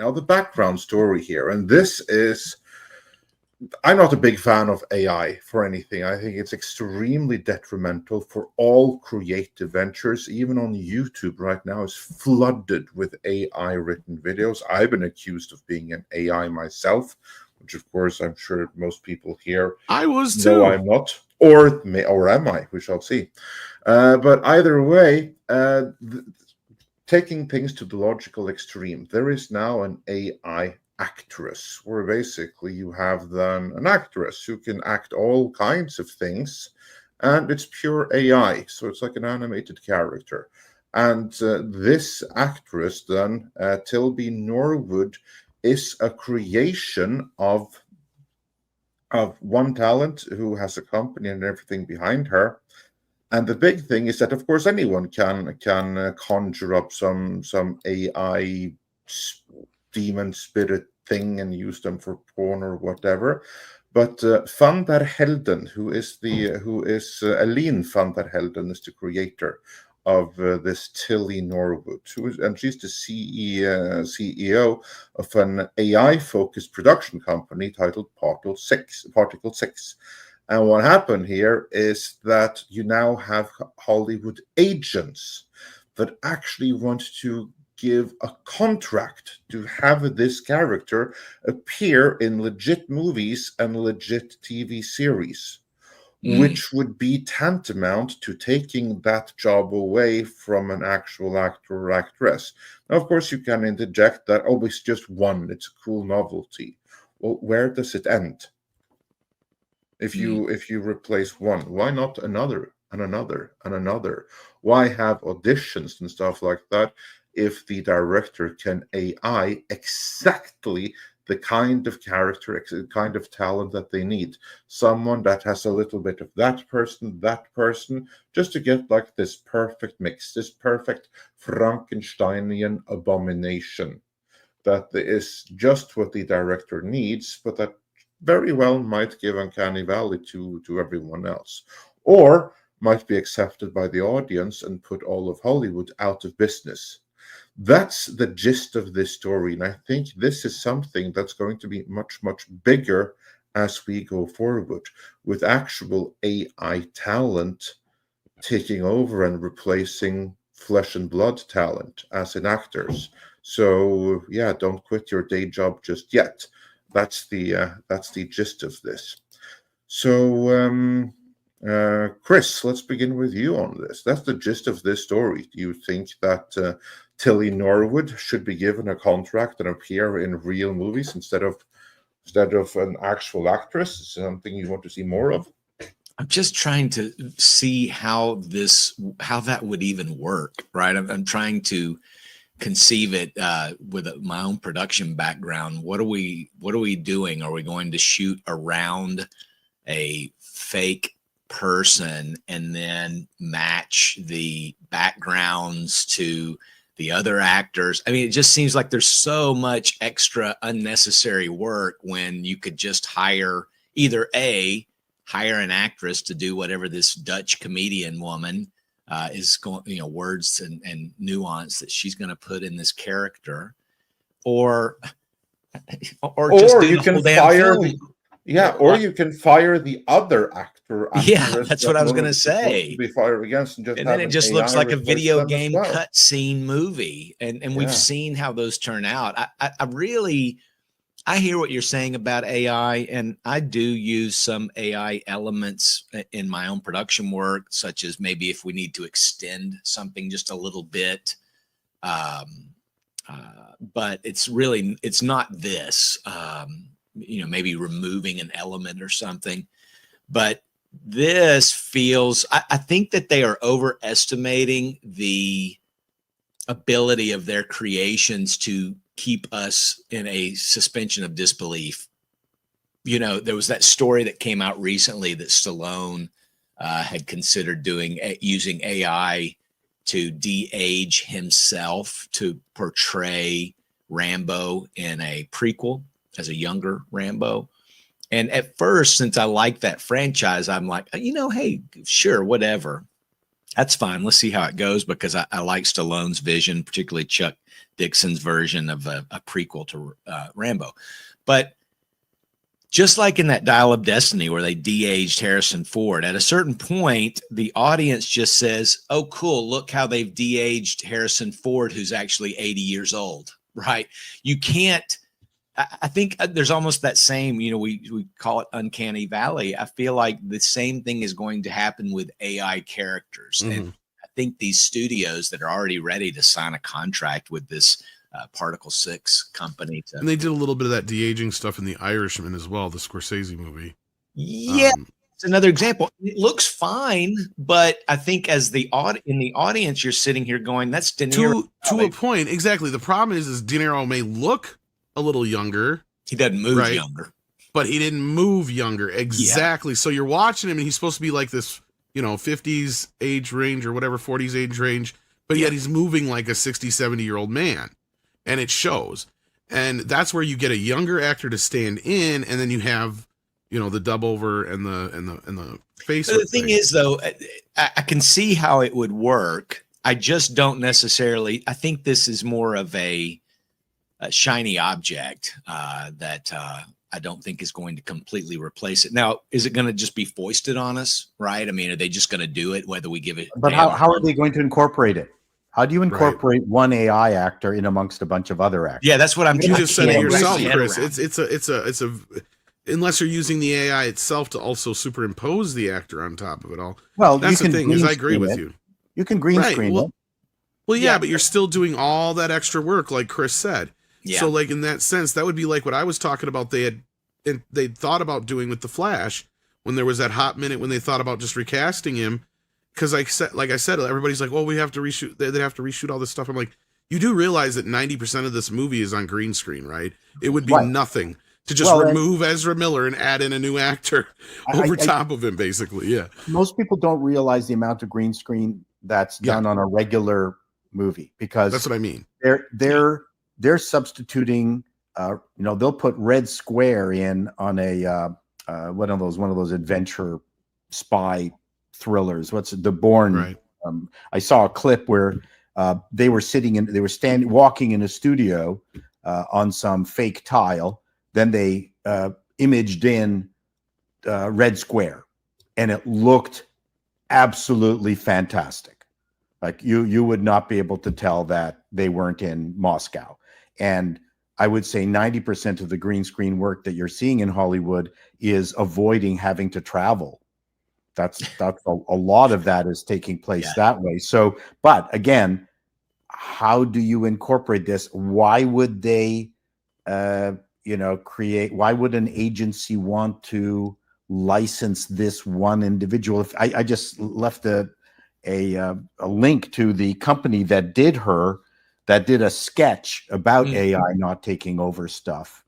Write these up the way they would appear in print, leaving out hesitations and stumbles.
Now, the background story here, and this is, I'm not a big fan of AI for anything. I think it's extremely detrimental for all creative ventures. Even on YouTube right now is flooded with AI written videos. I've been accused of being an AI myself, which of course I'm sure most people here I was too. No, I'm not. Or am I? We shall see. But either way, taking things to the logical extreme, there is now an AI actress, where basically you have then an actress who can act all kinds of things, and it's pure AI, so it's like an animated character. And this actress then, Tilly Norwood, is a creation of one talent who has a company and everything behind her. And the big thing is that, of course, anyone can conjure up some AI demon spirit thing and use them for porn or whatever. But Van der Helden, who is Aline Van der Helden, is the creator of this Tilly Norwood, and she's the CEO of an AI-focused production company titled Particle 6. And what happened here is that you now have Hollywood agents that actually want to give a contract to have this character appear in legit movies and legit TV series, which would be tantamount to taking that job away from an actual actor or actress. Now, of course, you can interject that, oh, it's just one, it's a cool novelty. Well, where does it end? If you replace one, why not another and another and another? Why have auditions and stuff like that if the director can AI exactly the kind of character, kind of talent that they need? Someone that has a little bit of that person, just to get like this perfect mix, this perfect Frankensteinian abomination that is just what the director needs, but that very well might give uncanny valley to everyone else, or might be accepted by the audience and put all of Hollywood out of business. That's the gist of this story, and I think this is something that's going to be much, much bigger as we go forward, with actual AI talent taking over and replacing flesh and blood talent as in actors. So yeah, don't quit your day job just yet. That's the gist of this. So, Chris, let's begin with you on this. That's the gist of this story. Do you think that Tilly Norwood should be given a contract and appear in real movies instead of an actual actress? Is something you want to see more of? I'm just trying to see how that would even work, right? I'm trying to conceive it with my own production background. What are we doing? Are we going to shoot around a fake person and then match the backgrounds to the other actors? I mean, it just seems like there's so much extra unnecessary work when you could just hire an actress to do whatever this Dutch comedian woman is going, words and nuance that she's going to put in this character, or just do you can fire you can fire the other actor. Yeah, that's what I was going to say. To be fired against, and then it just looks like a video game cutscene movie, and we've seen how those turn out. I hear what you're saying about AI, and I do use some AI elements in my own production work, such as maybe if we need to extend something just a little bit. But it's not this, maybe removing an element or something. But this feels, I think that they are overestimating the ability of their creations to keep us in a suspension of disbelief. There was that story that came out recently that Stallone had considered using AI to de-age himself to portray Rambo in a prequel as a younger Rambo. And at first, since I like that franchise, I'm like, hey, sure, whatever. That's fine. Let's see how it goes, because I like Stallone's vision, particularly Chuck Dixon's version of a prequel to Rambo. But just like in that Dial of Destiny where they de-aged Harrison Ford, at a certain point, the audience just says, oh, cool, look how they've de-aged Harrison Ford, who's actually 80 years old, right? You can't, I think there's almost that same, you know, we call it uncanny valley. I feel like the same thing is going to happen with AI characters. Mm-hmm. And I think these studios that are already ready to sign a contract with this Particle 6 company. And they did a little bit of that de-aging stuff in The Irishman as well, the Scorsese movie. Yeah, it's another example. It looks fine, but I think as in the audience, you're sitting here going, that's De Niro. To a point, exactly. The problem is De Niro may look a little younger. He doesn't move younger. But he didn't move younger. Exactly. Yeah. So you're watching him, and he's supposed to be like this, you know, 50s age range or whatever, 40s age range, but yet he's moving like a 60, 70-year-old man. And it shows. And that's where you get a younger actor to stand in, and then you have, you know, the dub over and the face. The thing is, though, I can see how it would work. I just don't necessarily. I think this is more of a shiny object that I don't think is going to completely replace it. Now, is it going to just be foisted on us? Right? I mean, are they just going to do it whether we give it? But how are they going to incorporate it? How do you incorporate one AI actor in amongst a bunch of other actors? Yeah, that's what I'm. You just said it yourself, Chris. It's a unless you're using the AI itself to also superimpose the actor on top of it all. Well, that's the thing. Is I agree with you. You can green screen it. Well, yeah, but you're still doing all that extra work, like Chris said. Yeah. So, like in that sense, that would be like what I was talking about. They thought about doing with the Flash when there was that hot minute when they thought about just recasting him. Because like I said, everybody's like, well, we have to reshoot. They have to reshoot all this stuff. I'm like, you do realize that 90% of this movie is on green screen, right? It would be nothing to just remove Ezra Miller and add in a new actor over top of him, basically. Yeah. Most people don't realize the amount of green screen that's done on a regular movie, because that's what I mean. They're substituting. You know, they'll put Red Square in on a one of those adventure spy thrillers. What's it? The Bourne? Right. I saw a clip where they were walking in a studio on some fake tile. Then they imaged in Red Square, and it looked absolutely fantastic. Like you would not be able to tell that they weren't in Moscow. And I would say 90% of the green screen work that you're seeing in Hollywood is avoiding having to travel. That's a lot of that is taking place that way. So, but again, how do you incorporate this? Why would they, create? Why would an agency want to license this one individual? If I just left a link to the company that did a sketch about AI not taking over stuff.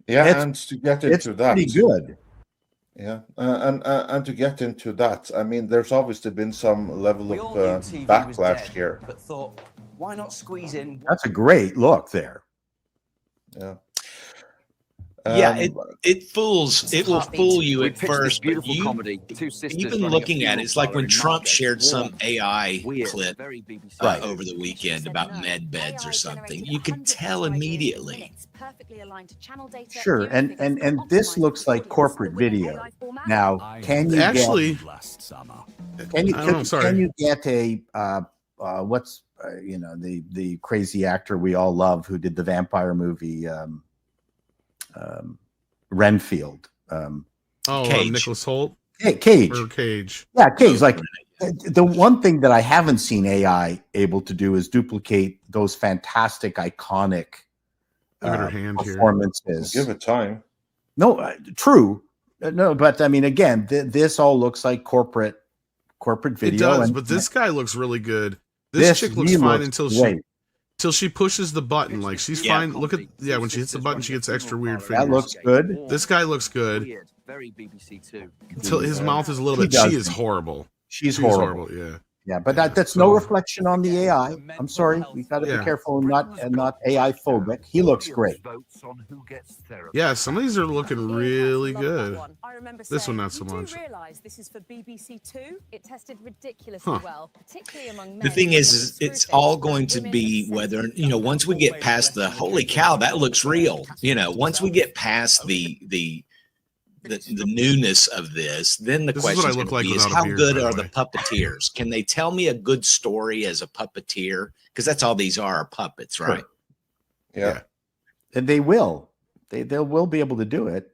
Yeah, and to get into that, pretty good. Yeah, and to get into that, I mean, there's obviously been some level of backlash here. But thought, why not squeeze in? That's a great look there. Yeah. It will fool you at first. Beautiful comedy. Two sisters even looking at it, it's like when Trump shared some AI clip over the weekend about med beds or something. You could tell immediately. Sure, and this looks like corporate video. Now, can you actually? Can you get a the crazy actor we all love who did the vampire movie? Renfield. Nicholas Hoult. Cage. Or Cage. Yeah, Cage. Like the one thing that I haven't seen AI able to do is duplicate those fantastic, iconic performances. Give it time. No, true. No, but I mean, again, this all looks like corporate video. It does, but this guy looks really good. This chick looks fine until she pushes the button. Like she's fine. Look at when she hits the button, she gets extra weird fingers. That looks good. This guy looks good. Very BBC too. Until his mouth is a little bit. She is horrible. She's horrible. Yeah. Yeah, but Yeah, that's so- no reflection on the AI. I'm sorry, we got to Yeah. be careful and not AI phobic. He looks great. Yeah, some of these are looking really Love that good. one. I remember This saying, one not so you much. do realise this is for BBC Two? It tested ridiculously Huh. well, particularly among men. The thing is it's Screwfish all and going to women be obsessed whether, once we get past the holy cow, that looks real. Once we get past the newness of this, then the This is what question I is look going to like be is without a how beard, good by the are the way. puppeteers? Can they tell me a good story as a puppeteer? Because that's all these are puppets, right? Yeah. And they will. They will be able to do it.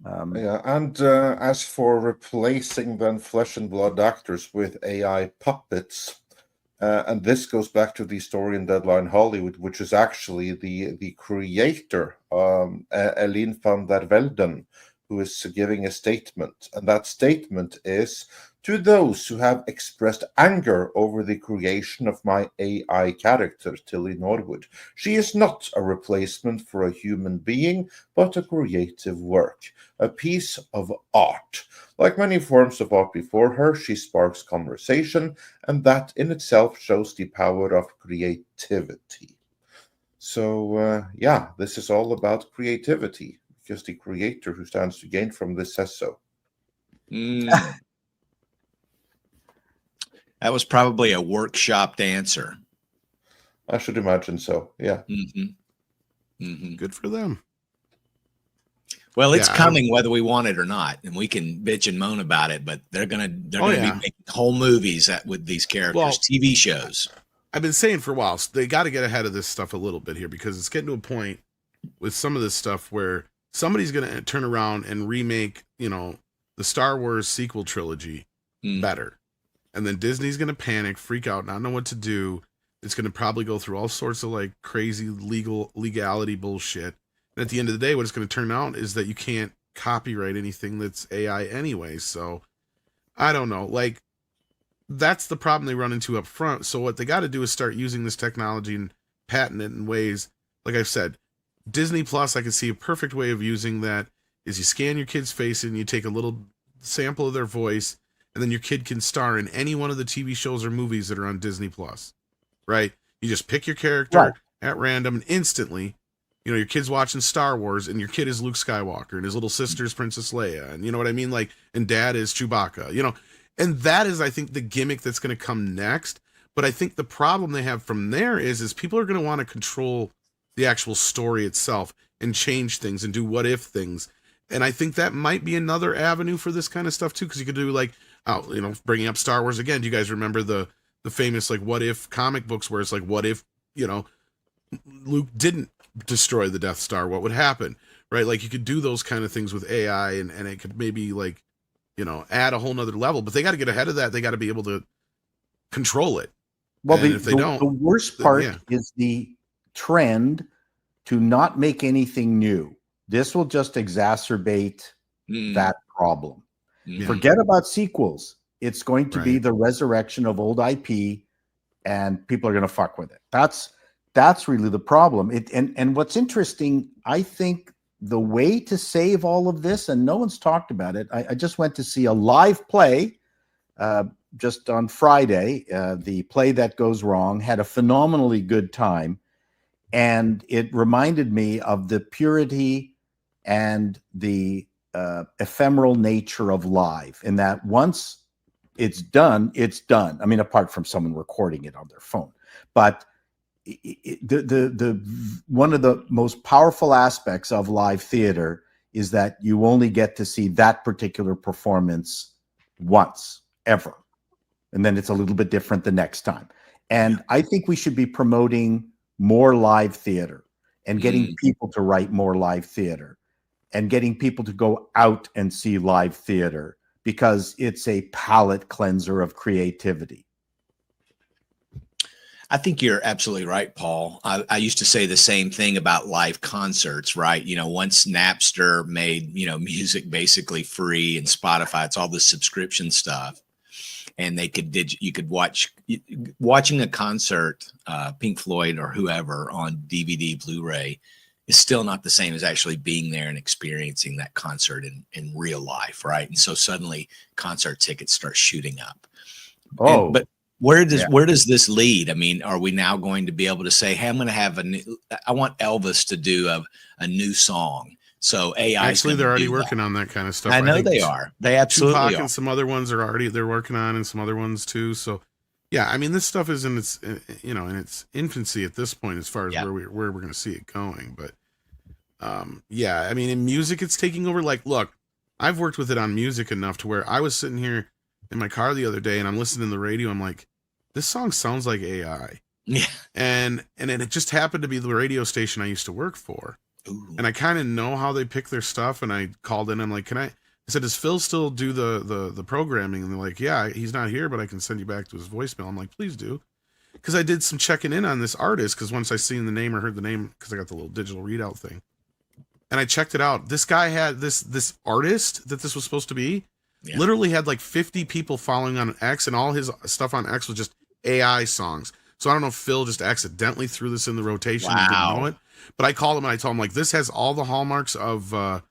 Yeah, and as for replacing then flesh and blood actors with AI puppets, and this goes back to the story in Deadline Hollywood, which is actually the creator, Eline van der Velden, who is giving a statement. And that statement is, to those who have expressed anger over the creation of my AI character, Tilly Norwood, she is not a replacement for a human being, but a creative work, a piece of art. Like many forms of art before her, she sparks conversation, and that in itself shows the power of creativity. So, yeah, this is all about creativity, because the creator who stands to gain from this says so. That was probably a workshopped answer. I should imagine so, yeah. Good for them. Well, it's Yeah, coming whether we want it or not, and we can bitch and moan about it. But they're gonna be making whole movies with these characters, TV shows. I've been saying for a while, so they got to get ahead of this stuff a little bit here, because it's getting to a point with some of this stuff where somebody's going to turn around and remake, the Star Wars sequel trilogy better, and then Disney's going to panic, freak out, not know what to do. It's going to probably go through all sorts of like crazy legality bullshit. And at the end of the day, what it's going to turn out is that you can't copyright anything that's AI anyway. So I don't know. Like, that's the problem they run into up front. So what they got to do is start using this technology and patent it in ways, like I've said, Disney Plus, I can see a perfect way of using that is you scan your kid's face and you take a little sample of their voice, and then your kid can star in any one of the TV shows or movies that are on Disney Plus, right? You just pick your character at random, and instantly, your kid's watching Star Wars, and your kid is Luke Skywalker, and his little sister's Princess Leia, and you know what I mean? Like, and dad is Chewbacca, and that is, I think, the gimmick that's going to come next. But I think the problem they have from there is people are going to want to control the actual story itself and change things and do what if things. And I think that might be another avenue for this kind of stuff too, because you could do like, bringing up Star Wars again. Do you guys remember the famous like what if comic books where it's like, what if, Luke didn't destroy the Death Star? What would happen? Right? Like, you could do those kind of things with AI, and it could maybe like, add a whole nother level. But they got to get ahead of that. They got to be able to control it. Well, if they don't, the worst part is the trend to not make anything new. This will just exacerbate that problem. Forget about sequels. It's going to be the resurrection of old IP, and people are going to fuck with it. That's really the problem. And what's interesting, I think the way to save all of this, and no one's talked about it. I just went to see a live play just on Friday. The Play That Goes Wrong, had a phenomenally good time. And it reminded me of the purity and the ephemeral nature of live, in that once it's done, it's done. I mean, apart from someone recording it on their phone. But the one of the most powerful aspects of live theater is that you only get to see that particular performance once, ever. And then it's a little bit different the next time. And I think we should be promoting more live theater and getting people to write more live theater and getting people to go out and see live theater, because it's a palate cleanser of creativity. I think you're absolutely right, Paul. I used to say the same thing about live concerts, right? Once Napster made, music basically free, and Spotify, it's all this subscription stuff. And you could watching a concert, Pink Floyd or whoever, on DVD, Blu-ray, is still not the same as actually being there and experiencing that concert in real life, right? And so suddenly concert tickets start shooting up. Oh, but where does this lead? I mean, are we now going to be able to say, hey, I'm going to have I want Elvis to do a new song. So AI actually they're already working on that kind of stuff. I know they are. They absolutely Tupac are. and some other ones they're working on, and some other ones too. So yeah, I mean, this stuff is in its in its infancy at this point as far as where we're going to see it going. But yeah, I mean, in music it's taking over. Like, look, I've worked with it on music enough to where I was sitting here in my car the other day and I'm listening to the radio. I'm like, this song sounds like AI. Yeah. And it just happened to be the radio station I used to work for. Ooh. And I kind of know how they pick their stuff. And I called in. I'm like, I said, does Phil still do the programming? And they're like, yeah, he's not here, but I can send you back to his voicemail. I'm like, please do. Because I did some checking in on this artist. Because once I seen the name or heard the name, because I got the little digital readout thing. And I checked it out. This guy had this artist that this was supposed to be, literally had like 50 people following on X, and all his stuff on X was just AI songs. So I don't know if Phil just accidentally threw this in the rotation and didn't know it. But I called him and I told him, like, this has all the hallmarks of an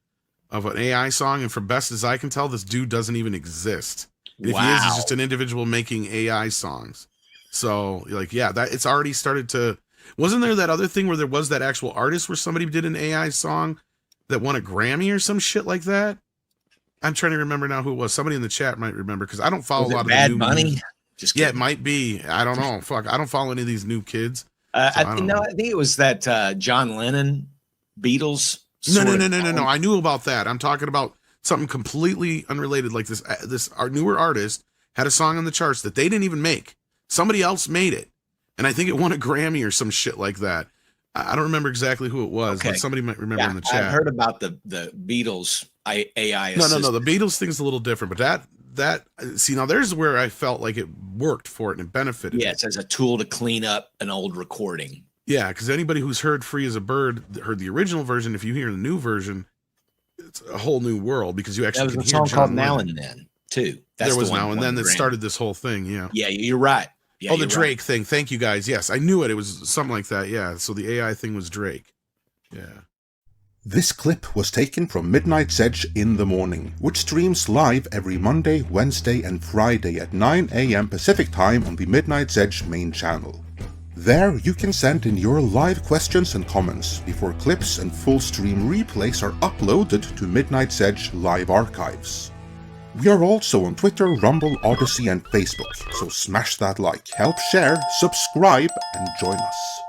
AI song, and from best as I can tell, this dude doesn't even exist. And if he is, he's just an individual making AI songs. So, like, yeah, that it's already started to. Wasn't there that other thing where there was that actual artist where somebody did an AI song that won a Grammy or some shit like that? I'm trying to remember now who it was. Somebody in the chat might remember, because I don't follow a lot of the new Bunny. Just yeah, it might be. I don't know. Fuck, I don't follow any of these new kids. I think it was that John Lennon, Beatles. No. I knew about that. I'm talking about something completely unrelated. Like our newer artist had a song on the charts that they didn't even make. Somebody else made it, and I think it won a Grammy or some shit like that. I don't remember exactly who it was, but somebody might remember in the chat. I heard about the Beatles AI. No. The Beatles thing's a little different, but that see, now there's where I felt like it worked for it and it benefited. Yes, as a tool to clean up an old recording. Yeah, because anybody who's heard "Free as a Bird" heard the original version. If you hear the new version, it's a whole new world, because you actually there was can a hear song called John Now Lennon. and Then too. There was Now and Then that started this whole thing. Yeah. Yeah, you're right. Yeah, the Drake thing. Thank you guys. Yes, I knew it. It was something like that. Yeah. So the AI thing was Drake. Yeah. This clip was taken from Midnight's Edge in the Morning, which streams live every Monday, Wednesday and Friday at 9 AM Pacific Time on the Midnight's Edge main channel. There you can send in your live questions and comments before clips and full stream replays are uploaded to Midnight's Edge live archives. We are also on Twitter, Rumble, Odyssey and Facebook, so smash that like, help share, subscribe and join us.